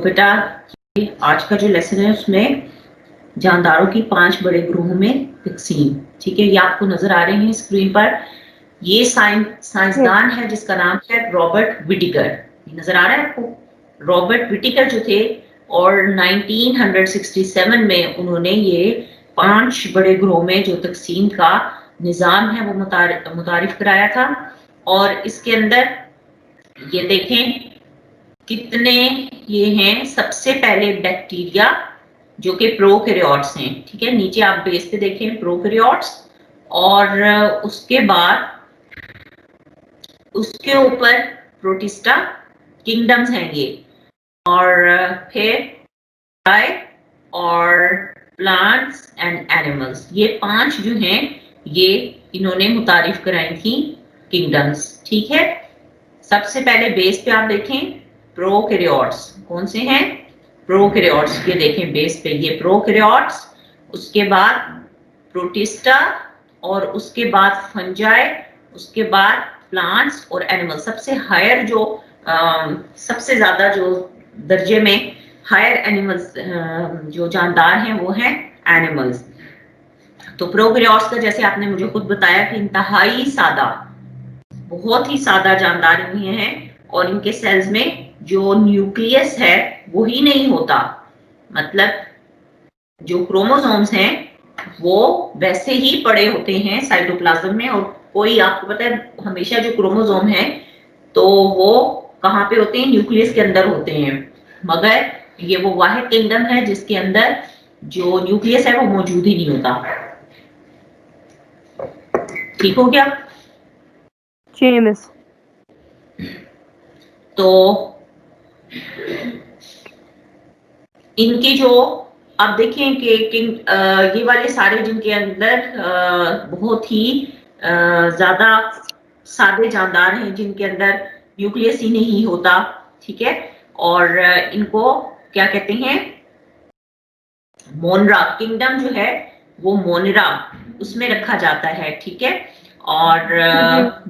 बेटा आज का जो लेसन है उसमें जानदारों की 5 बड़े ग्रोहों में तकसीम, ठीक है। ये आपको नजर आ रहे हैं स्क्रीन पर। ये साइंसदान है जिसका नाम है रॉबर्ट विटिकर। नजर आ रहा है आपको? रॉबर्ट विटिकर जो थे और 1967 में उन्होंने ये 5 बड़े ग्रोह में जो तकसीम का निज़ाम है वो मुतारिफ कराया था। और इसके अंदर ये देखें कितने ये हैं। सबसे पहले बैक्टीरिया जो कि प्रोकैरियोट्स हैं, ठीक है। नीचे आप बेस पे देखें प्रोकैरियोट्स, और उसके बाद उसके ऊपर प्रोटिस्टा किंगडम्स हैं ये, और फिर और प्लांट्स एंड एनिमल्स। ये 5 जो हैं ये इन्होंने मुतारिफ कराई थी किंगडम्स, ठीक है। सबसे पहले बेस पे आप देखें प्रोकैरियोट्स कौन से हैं। प्रोकैरियोट्स ये देखें बेस पे, ये प्रोकैरियोट्स, उसके बाद प्रोटिस्टा, और उसके बाद फंजाई, उसके बाद प्लांट्स और एनिमल्स। सबसे हायर जो सबसे ज्यादा जो दर्जे में हायर एनिमल्स जो जानदार हैं वो हैं एनिमल्स। तो प्रोकैरियोट्स का जैसे आपने मुझे खुद बताया कि इंतहाई सादा, बहुत ही सादा जानदार इनमें हैं, और इनके सेल्स में जो न्यूक्लियस है वो ही नहीं होता, मतलब जो क्रोमोसोम्स हैं वो वैसे ही पड़े होते हैं साइटोप्लाज्म में। और कोई आपको पता है हमेशा जो क्रोमोसोम है तो वो कहाँ पे होते हैं, न्यूक्लियस के अंदर होते हैं। मगर ये वो वाहिद किंगडम है जिसके अंदर जो न्यूक्लियस है वो मौजूद ही नहीं होता। ठीक हो गया? जी मिस। तो इनकी जो आप देखें कि ये वाले सारे जिनके अंदर बहुत ही ज्यादा सादे जानदार हैं जिनके अंदर न्यूक्लियस ही नहीं होता, ठीक है। और इनको क्या कहते हैं, मोनरा किंगडम जो है वो मोनरा उसमें रखा जाता है, ठीक है। और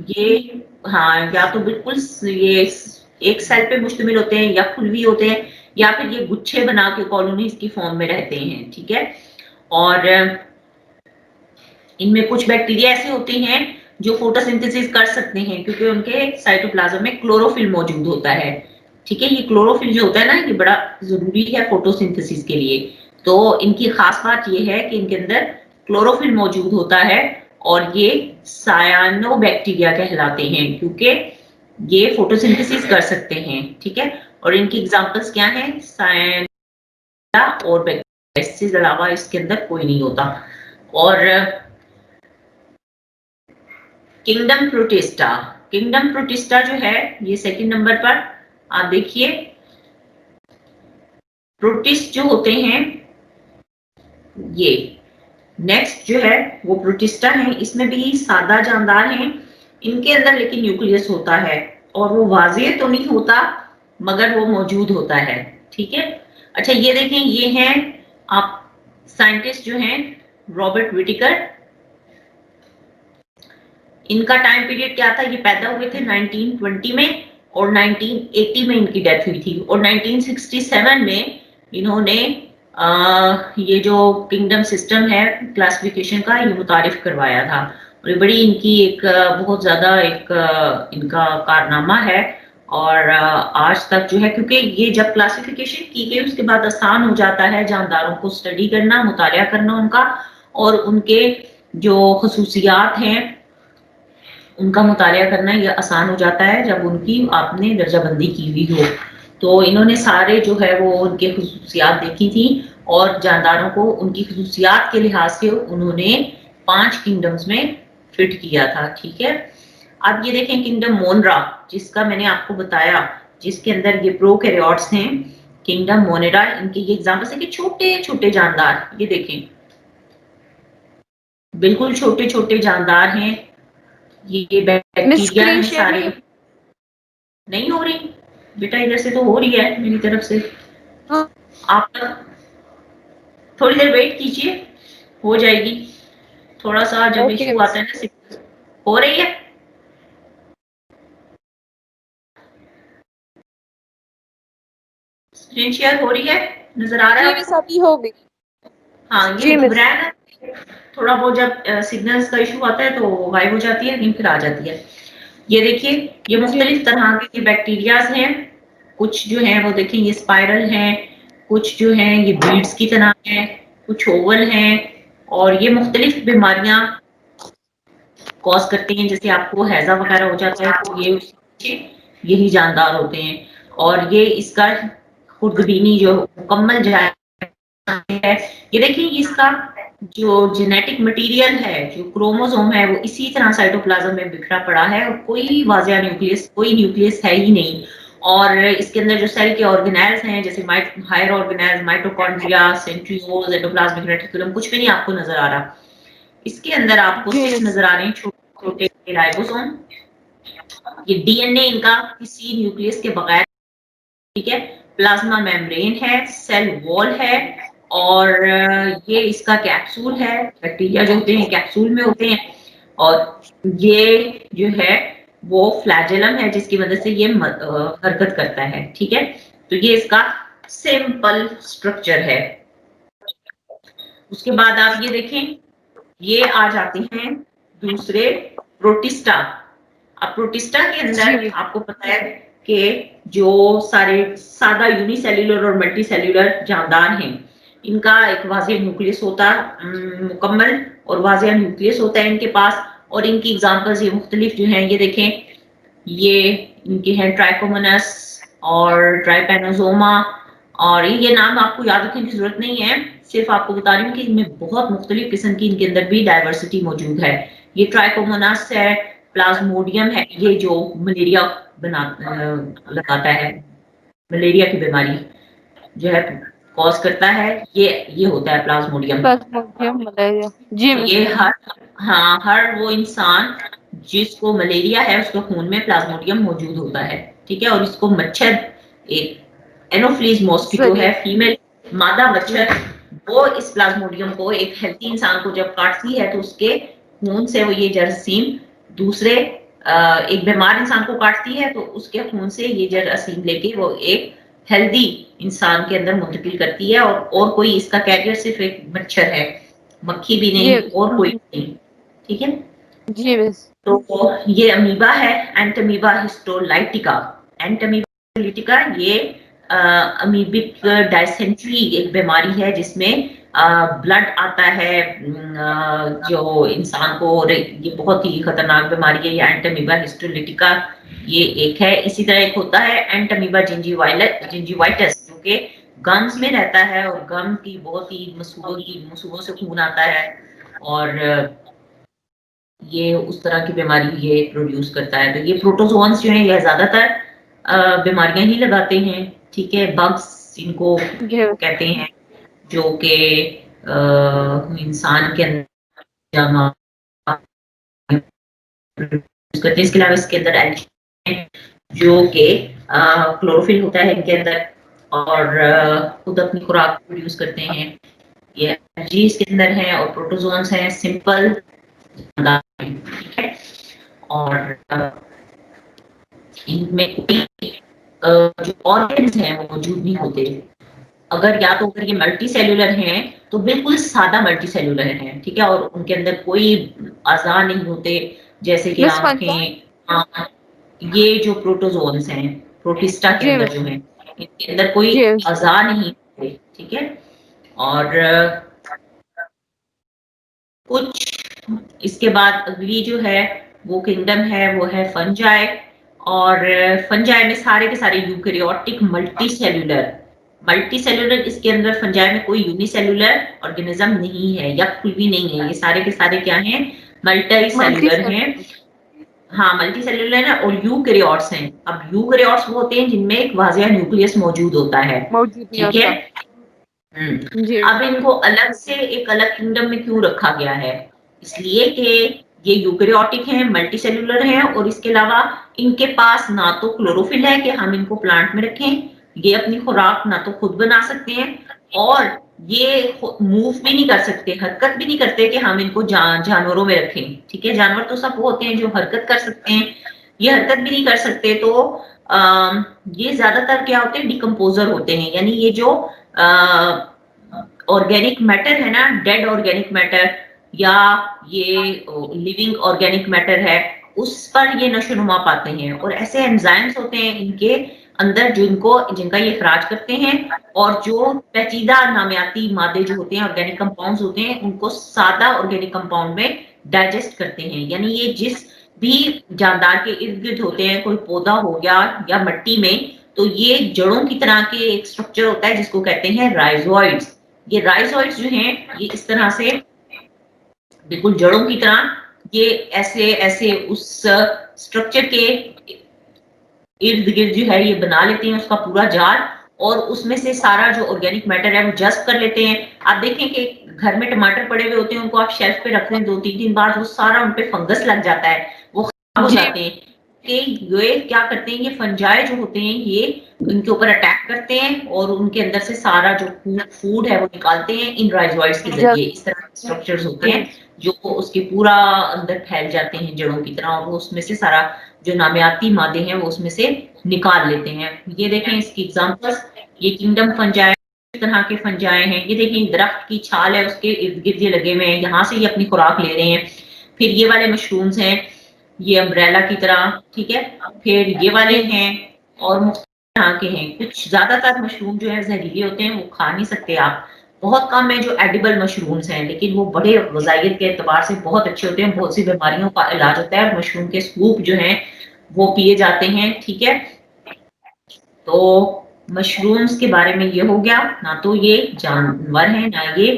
ये हाँ या तो बिल्कुल ये एक सेल पे मुश्तमिल होते हैं या खुलवी होते हैं, या फिर ये गुच्छे बना के कॉलोनीज की फॉर्म में रहते हैं, ठीक है। और इनमें कुछ बैक्टीरिया ऐसे होते हैं जो फोटोसिंथेसिस कर सकते हैं क्योंकि उनके साइटोप्लाज्म में क्लोरोफिल मौजूद होता है, ठीक है। ये क्लोरोफिल जो होता है ना ये बड़ा जरूरी है फोटोसिंथेसिस के लिए। तो इनकी खास बात ये है कि इनके अंदर क्लोरोफिल मौजूद होता है और ये सायानोबैक्टीरिया कहलाते हैं क्योंकि ये फोटोसिंथेसिस कर सकते हैं, ठीक है। और इनकी एग्जांपल्स क्या हैं, सायाना और बैक्टीरिया, इससे अलावा इसके अंदर कोई नहीं होता। और किंगडम प्रोटिस्टा, किंगडम प्रोटिस्टा जो है ये सेकंड नंबर पर आप देखिए। प्रोटिस्ट जो होते हैं ये नेक्स्ट जो है वो प्रोटिस्टा है, इसमें भी सादा जानदार हैं इनके अंदर, लेकिन न्यूक्लियस होता है और वो वाज़ेह तो नहीं होता मगर वो मौजूद होता है, ठीक है। अच्छा ये देखें, ये हैं आप साइंटिस्ट जो हैं रॉबर्ट विटिकर। इनका टाइम पीरियड क्या था, ये पैदा हुए थे 1920 में और 1980 में इनकी डेथ हुई थी। और 1967 में इन्होंने ये जो किंगडम सिस्टम है क्लासिफिकेशन का ये मुतारिफ करवाया था। और ये बड़ी इनकी एक बहुत ज़्यादा एक इनका कारनामा है। और आज तक जो है क्योंकि ये जब क्लासिफिकेशन की गई उसके बाद आसान हो जाता है जानदारों को स्टडी करना, मुतालिया करना उनका, और उनके जो खसूसियात हैं उनका मुतालिया करना ये आसान हो जाता है जब उनकी आपने दर्जाबंदी की हुई हो। तो इन्होंने सारे जो है वो उनके खसूसियात देखी थी और जानदारों को उनकी खसूसियात के लिहाज से उन्होंने 5 किंगडम्स में फिट किया था, ठीक है। अब ये देखें किंगडम मोनरा जिसका मैंने आपको बताया, जिसके अंदर ये प्रोकैरियोट्स हैं, किंगडम मोनेरा। इनके ये एग्जांपल्स है कि छोटे छोटे जानदार, ये देखें बिल्कुल छोटे छोटे जानदार हैं, ये बैक्टीरिया हैं सारे। नहीं हो रही बेटा, इधर से तो हो रही है मेरी तरफ से। आप थोड़ी देर वेट कीजिए, हो जाएगी। थोड़ा सा जब इशू आता है ना, हो रही है। स्क्रीन शेयर हो रही है, नजर आ रहा है जी मिस अभी हो गई। हाँ ये जी घूम मिस। रहा है ना, थोड़ा बहुत जब सिग्नल्स का इशू आता है तो गायब हो जाती है, लेकिन फिर आ जाती है। ये देखिए, ये जी मुख्तलिफ तरह के बैक्टीरियाज हैं। कुछ जो हैं वो देखिए ये स्पाइरल हैं, कुछ जो हैं ये बीड्स की तरह हैं, कुछ ओवल हैं, और ये मुख्तलिफ बीमारियां कॉज करते हैं। जैसे आपको हैजा वगैरह हो जाता है तो ये उसके पीछे यही जानदार होते हैं। और ये इसका खुर्दबीनी जो मुकम्मल है, ये देखिए इसका जो जेनेटिक मटेरियल है, जो क्रोमोसोम है, वो इसी तरह साइटोप्लाज्म में बिखरा पड़ा है और कोई वाजिया न्यूक्लियस, कोई न्यूक्लियस है ही नहीं। और इसके अंदर जो सेल के ऑर्गेनेल्स हैं, जैसे higher organelles, mitochondria, centrioles, endoplasmic reticulum, कुछ भी नहीं आपको नजर आ रहा। इसके अंदर आपको जी सिर्फ मिस। नजर आ रहे हैं छोटे छोटे राइबोसोम। ये डीएनए इनका किसी न्यूक्लियस के बगैर, ठीक है। प्लाज्मा मेम्ब्रेन है, सेल वॉल है, और ये इसका कैप्सूल है। बैक्टीरिया जो होते हैं कैप्सूल में होते हैं, और ये जो है वो फ्लैजेलम है जिसकी मदद से ये हरकत करता है, ठीक है। तो ये इसका सिंपल स्ट्रक्चर है। उसके बाद आप ये देखें, ये आ जाते हैं दूसरे, प्रोटिस्टा। अब प्रोटिस्टा के जी अंदर मिस। आपको पता है कि जो सारे सादा यूनिसेल्युलर और मल्टी सेल्युलर जानदार हैं, इनका एक वाजिया न्यूक्लियस होता है, मुकम्मल और वाजिया न्यूक्लियस होता है इनके पास। और इनकी एग्जांपल्स ये मुख्तलिफ जो हैं, ये देखें, ये इनके हैं ट्राइकोमोनस और ट्राइपेनोसोमा। और ये नाम आपको याद रखने की जरूरत नहीं है, सिर्फ आपको बता रही हूँ कि इनमें बहुत मुख्तलिफ किस्म की इनके अंदर भी डाइवर्सिटी मौजूद है। ये ट्राइकोमोनास है, प्लाज्मोडियम है, ये जो मलेरिया बना लगाता है, मलेरिया की बीमारी जो है कॉज करता है, ये होता है प्लाज्मोडियम। Plasmodium malaria. जी मिस। ये हर वो इंसान जिसको मलेरिया है उसके खून में प्लाज्मोडियम मौजूद होता है, ठीक है। और इसको मच्छर, एक एनोफ्लीज मॉस्किटो जरिए। है, फीमेल मादा जी मच्छर, वो इस प्लाज्मोडियम को एक हेल्थी इंसान को जब काटती है तो उसके खून से वो ये जरासीम दूसरे एक बीमार इंसान को काटती है तो उसके खून से ये जरासीम लेके वो एक हेल्दी इंसान के अंदर मुंतकिल करती है। और कोई इसका कैरियर सिर्फ एक मच्छर है, मक्खी भी जी नहीं और कोई नहीं, ठीक है। जी मिस। तो ये अमीबा है, एंटमीबा हिस्टोलाइटिका। एंटमीबा हिस्टोलाइटिका ये अमीबिक डायसेंट्री एक बीमारी है जिसमें ब्लड आता है जो इंसान को, और ये बहुत ही खतरनाक बीमारी है ये एंटमीबा हिस्टोलाइटिका। ये एक है। इसी तरह एक होता है एंटमीबा जिंजीवाइटस, जो कि गम्स में रहता है और गम की बहुत ही मसूड़ों से खून आता है, और ये उस तरह की बीमारी ये प्रोड्यूस करता है। तो ये प्रोटोजोन्स जो हैं ये ज्यादातर बीमारियां ही लगाते हैं, ठीक है। बग्स इनको जी कहते हैं जो कि इंसान के अंदर जामा यूज करते हैं। इसके अलावा इसके अंदर एल्गी जो कि क्लोरोफिल होता है इनके अंदर, और खुद अपनी खुराक प्रोड्यूस करते हैं। ये एलर्जी इसके अंदर है, और प्रोटोजोन्स हैं सिंपल, ठीक है। और इनमें जो ऑर्गेन्स हैं वो मौजूद नहीं होते। अगर या तो अगर ये मल्टी सेल्यूलर हैं तो बिल्कुल सादा मल्टी सेल्यूलर हैं, ठीक है, और उनके अंदर कोई अज़ा नहीं होते, जैसे कि मिस फंटा। आंखें, आँख। ये जो प्रोटोजोन्स हैं प्रोटिस्टा के जी अंदर मिस। जो हैं, इनके अंदर कोई जी अज़ा नहीं होते, ठीक है। और कुछ इसके बाद अगली जो है वो किंगडम है, वो है फंजाई। और फंजाई में सारे के सारे यूकैरियोटिक मल्टी सेल्यूलर इसके अंदर फंजाई में कोई यूनिसेल्यूलर ऑर्गेनिज्म नहीं है या कोई भी नहीं है। ये सारे के सारे क्या हैं, मल्टी मल्टी सेल्यूलर हैं। हाँ मल्टी सेल्यूलर है, और यूकैरियोट्स हैं। अब यूकैरियोट्स वो होते हैं जिनमें एक वाजिया न्यूक्लियस मौजूद होता है, मौजूद नहीं ठीक है। होता। जी अब इनको अलग से एक अलग किंगडम में क्यों रखा गया है, इसलिए कि ये यूकैरियोटिक हैं, मल्टी सेल्यूलर हैं, और इसके अलावा इनके पास ना तो क्लोरोफिल है कि हम इनको प्लांट में रखें, ये अपनी खुराक ना तो खुद बना सकते हैं, और ये मूव भी नहीं कर सकते, हरकत भी नहीं करते कि हम इनको जानवरों में रखें, ठीक है। जानवर तो सब होते हैं जो हरकत कर सकते हैं, ये हरकत भी नहीं कर सकते, तो ये ज्यादातर क्या होते हैं, डिकम्पोजर होते हैं, यानी ये जो ऑर्गेनिक मैटर है ना, डेड ऑर्गेनिक मैटर या ये लिविंग ऑर्गेनिक मैटर है, उस पर ये नशोनुमा पाते हैं। और ऐसे एंजाइम्स होते हैं इनके अंदर जिनका ये खराज करते हैं, और जो पेचीदा नामियाती मादे जो होते हैं, ऑर्गेनिक कंपाउंड्स होते हैं, उनको सादा ऑर्गेनिक कंपाउंड में डाइजेस्ट करते हैं। यानी ये जिस भी जानदार के इर्द गिर्द होते हैं, कोई पौधा हो गया या मिट्टी में, तो ये जड़ों की तरह के एक स्ट्रक्चर होता है जिसको कहते हैं राइजोइड्स। ये राइजोइड्स जो हैं, ये इस तरह से बिल्कुल जड़ों की तरह ये ऐसे ऐसे उस स्ट्रक्चर के इर्द गिर्द जो है ये बना लेते हैं उसका पूरा जाल, और उसमें से सारा जो ऑर्गेनिक मैटर है वो जस्ट कर लेते हैं। आप देखें कि घर में टमाटर पड़े हुए होते हैं, उनको आप शेल्फ पे रख दें 2-3 दिन बाद, वो सारा उन पे फंगस लग जाता है, वो खराब हो जाते हैं। कि ये क्या करते हैं, ये फंजाई जो होते हैं ये उनके ऊपर अटैक करते हैं और उनके अंदर से सारा जो फूड है वो निकालते हैं इन राइजोइड्स के जरिए। इस तरह के स्ट्रक्चर्स होते हैं जो उसके पूरा अंदर फैल जाते हैं जड़ों की तरह, और वो उसमें से सारा जो नामियाती मादे हैं वो उसमें से निकाल लेते हैं। ये देखें इसकी एग्जांपल्स, ये किंगडम फंजाई तरह के फंजाई हैं। ये देखें दरख्त की छाल है, उसके इर्द गिर्द ये लगे हुए हैं, यहाँ से ये अपनी खुराक ले रहे हैं। फिर ये वाले मशरूम्स हैं, ये अम्ब्रेला की तरह, ठीक है। फिर ये वाले हैं और मुख्तलिफ तरह के हैं। कुछ ज्यादातर मशरूम जो है जहरीले होते हैं, वो खा नहीं सकते आप। बहुत कम है जो एडिबल मशरूम्स हैं, लेकिन वो बड़े गजाइत के एतबार से बहुत अच्छे होते हैं, बहुत सी बीमारियों का इलाज होता है। मशरूम के सूप जो हैं वो पिए जाते हैं, ठीक है। तो मशरूम्स के बारे में ये हो गया। ना तो ये जानवर हैं, ना ये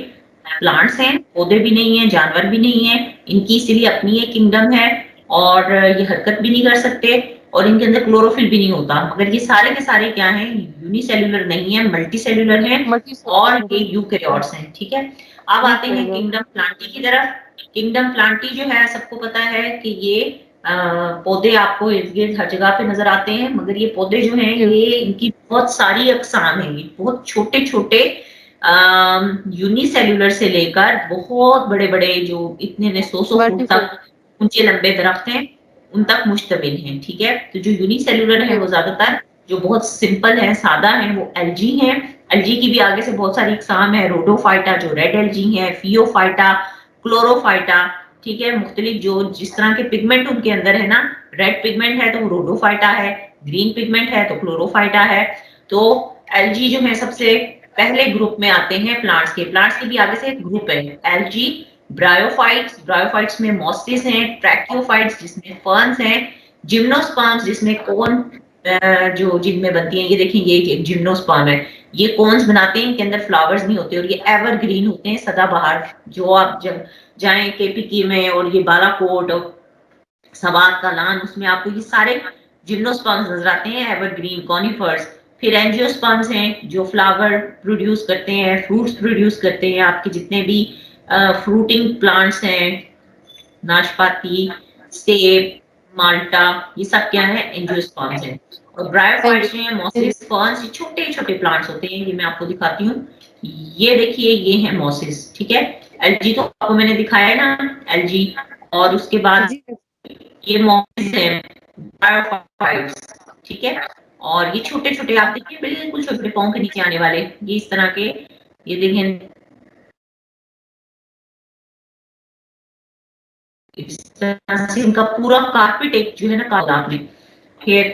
प्लांट्स हैं, पौधे भी नहीं है, जानवर भी नहीं है, इनकी इसीलिए अपनी एक किंगडम है, और ये हरकत भी नहीं कर सकते, और इनके अंदर क्लोरोफिल भी नहीं होता। मगर ये सारे के सारे क्या हैं, यूनिसेल्युलर नहीं है, मल्टी सेल्युलर हैं, और ये यूकेरियोट्स हैं, ठीक है। अब आते हैं किंगडम प्लांटी की तरफ। किंगडम प्लांटी जो है, सबको पता है कि ये पौधे आपको इर्द गिर्द हर जगह पे नजर आते हैं, मगर ये पौधे जो हैं ये इनकी बहुत सारी अकसाम है। ये बहुत छोटे छोटे यूनिसेल्युलर से लेकर बहुत बड़े बड़े जो इतने 100 फुट तक ऊंचे लंबे दरख्त हैं उन तक मुश्तमिल हैं, ठीक है। तो जो यूनिसेल्युलर है वो ज्यादातर जो बहुत सिंपल है, सादा है, वो एल्जी है। एल्जी की भी आगे से बहुत सारी इकसाम है, रोडोफाइटा जो रेड एल्जी है, फियोफाइटा, क्लोरोफाइटा, ठीक है। मुख्तलिफ जो जिस तरह के पिगमेंट उनके अंदर है ना, रेड पिगमेंट है तो वो रोडोफाइटा है, ग्रीन पिगमेंट है तो क्लोरोफाइटा है। तो एल्जी जो है सबसे पहले ग्रुप में आते हैं प्लांट्स के। प्लांट्स के भी आगे से एक ग्रुप है, एल्गी, ब्रायोफाइट्स, ब्रायोफाइट्स में मॉस्टिस हैं, ट्रैकियोफाइट्स जिसमें फर्न्स हैं, जिम्नोस्पर्म्स जिसमें कोन जो जिनमें बनती हैं। ये देखिए ये जिम्नोस्पर्म है, ये कोन्स बनाते हैं, इनके अंदर फ्लावर्स नहीं होते, और ये एवरग्रीन होते हैं, सदाबहार। जो आप जब जाएं केपीकी में और ये बालाकोट और सवात का लान, उसमें आपको ये सारे जिम्नोस्पर्म्स नजर आते हैं, एवरग्रीन कॉनिफर्स। फिर एंजियोस्पर्म्स हैं जो फ्लावर प्रोड्यूस करते हैं, फ्रूट्स प्रोड्यूस करते हैं। आपके जितने भी फ्रूटिंग प्लांट्स हैं, नाशपाती, सेब, माल्टा, ये सब क्या है, एंजियोस्पर्म्स हैं। और ब्रायोफाइट्स जो हैं, मॉसिस, फर्न्स, ये छोटे छोटे प्लांट्स होते हैं। ये मैं आपको दिखाती हूँ, ये देखिए ये है मॉसिस, ठीक है। एल्जी तो आपको मैंने दिखाया है ना, एल्जी। और उसके बाद ये मॉसिस है, ब्रायोफाइट्स, ठीक है। और ये छोटे छोटे आप देखिए बिल्कुल छोटे पाँव के नीचे आने वाले, ये इस तरह के, ये देखें इस तरह से इनका पूरा कारपेट एक जो है ना काला में। फिर